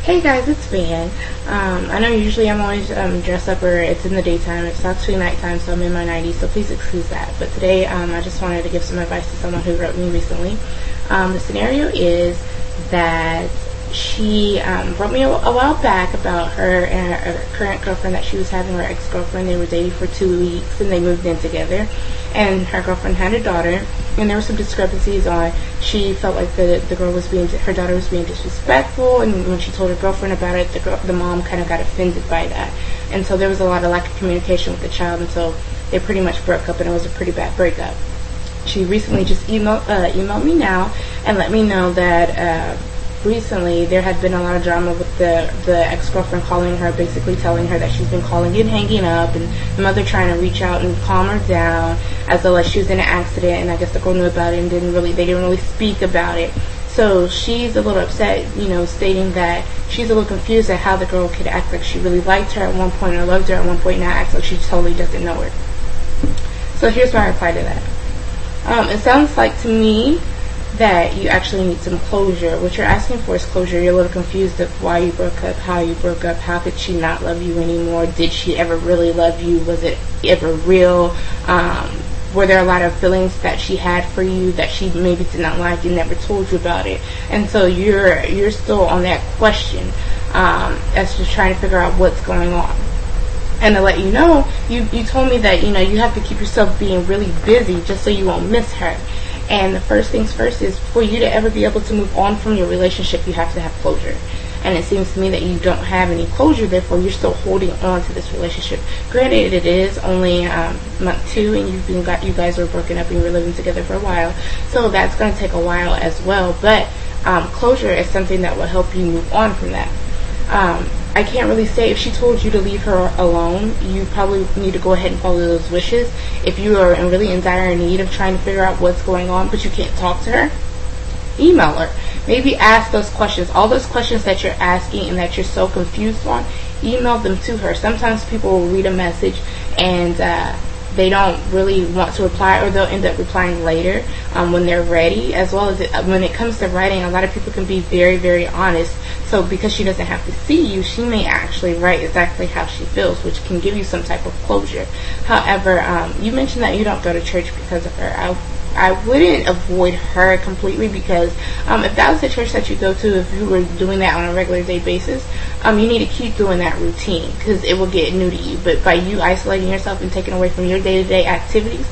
Hey guys, it's Van. I know usually I'm always dressed up or it's in the daytime. It's actually nighttime, so I'm in my 90s, so please excuse that. But today I just wanted to give some advice to someone who wrote me recently. The scenario is that she wrote me a while back about her and her current girlfriend that she was having, her ex-girlfriend. They were dating for 2 weeks and they moved in together. And her girlfriend had a daughter, and there were some discrepancies on. She felt like her daughter was being disrespectful, and when she told her girlfriend about it, the mom kind of got offended by that, and so there was a lot of lack of communication with the child, and so they pretty much broke up, and it was a pretty bad breakup. She recently just emailed me now and let me know that recently there had been a lot of drama with the ex-girlfriend calling her, basically telling her that she's been calling and hanging up, and the mother trying to reach out and calm her down as though like she was in an accident, and I guess the girl knew about it and they didn't really speak about it. So she's a little upset, stating that she's a little confused at how the girl could act like she really liked her at one point or loved her at one point, now acts like she totally doesn't know her. So here's my reply to that. It sounds like to me that you actually need some closure. What you're asking for is closure. You're a little confused of why you broke up, how you broke up, how could she not love you anymore, did she ever really love you, was it ever real, were there a lot of feelings that she had for you that she maybe did not like and never told you about it, and so you're still on that question as to trying to figure out what's going on. And to let you know, you told me that you have to keep yourself being really busy just so you won't miss her. And the first things first is, for you to ever be able to move on from your relationship, you have to have closure. And it seems to me that you don't have any closure, therefore you're still holding on to this relationship. Granted, it is only month 2, and you guys were broken up and you were living together for a while, so that's going to take a while as well. But closure is something that will help you move on from that. I can't really say, if she told you to leave her alone, you probably need to go ahead and follow those wishes. If you are really in dire need of trying to figure out what's going on but you can't talk to her, email her. Maybe ask those questions. All those questions that you're asking and that you're so confused on, email them to her. Sometimes people will read a message and they don't really want to reply, or they'll end up replying later when they're ready. As well as when it comes to writing, a lot of people can be very, very honest. So because she doesn't have to see you, she may actually write exactly how she feels, which can give you some type of closure. However, you mentioned that you don't go to church because of her. I wouldn't avoid her completely, because if that was the church that you go to, if you were doing that on a regular day basis, you need to keep doing that routine, because it will get new to you. But by you isolating yourself and taking away from your day-to-day activities,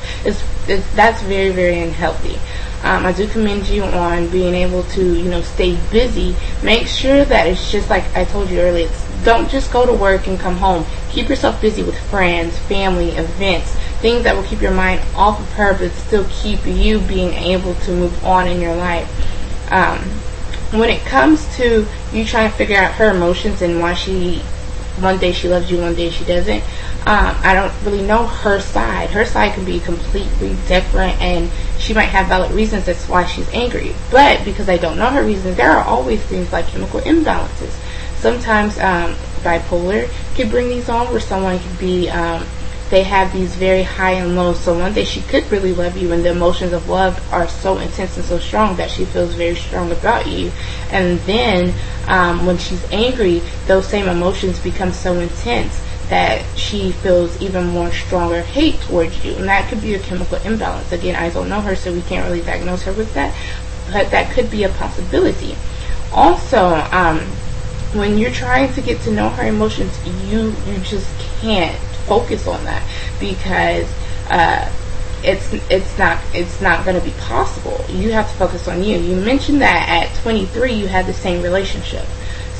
that's very, very unhealthy. I do commend you on being able to, stay busy. Make sure that it's just like I told you earlier. Don't just go to work and come home. Keep yourself busy with friends, family, events, things that will keep your mind off of her but still keep you being able to move on in your life. When it comes to you trying to figure out her emotions and why one day she loves you, one day she doesn't, I don't really know her side. Her side can be completely different, and she might have valid reasons that's why she's angry. But because I don't know her reasons, there are always things like chemical imbalances. Sometimes bipolar could bring these on, where someone could be, they have these very high and lows. So one day she could really love you, and the emotions of love are so intense and so strong that she feels very strong about you. And then when she's angry, those same emotions become so intense that she feels even more stronger hate towards you. And that could be a chemical imbalance. Again, I don't know her, so we can't really diagnose her with that, but that could be a possibility. Also, when you're trying to get to know her emotions, you just can't focus on that, because it's not going to be possible. You have to focus on you. You mentioned that at 23 you had the same relationship,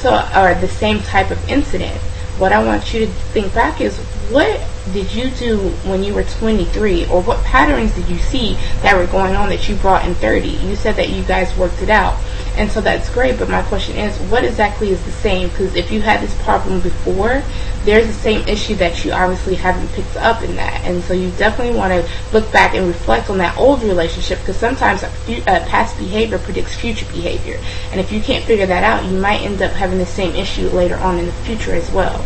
or the same type of incident. What I want you to think back is, what did you do when you were 23, or what patterns did you see that were going on that you brought in 30? You said that you guys worked it out, and so that's great, but my question is, what exactly is the same? Because if you had this problem before, there's the same issue that you obviously haven't picked up in that, and so you definitely want to look back and reflect on that old relationship, because sometimes past behavior predicts future behavior, and if you can't figure that out, you might end up having the same issue later on in the future as well.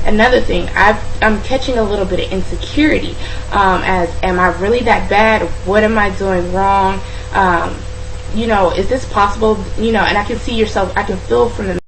Another thing, I'm catching a little bit of insecurity, as, am I really that bad? What am I doing wrong? Is this possible? And I can see yourself, I can feel from the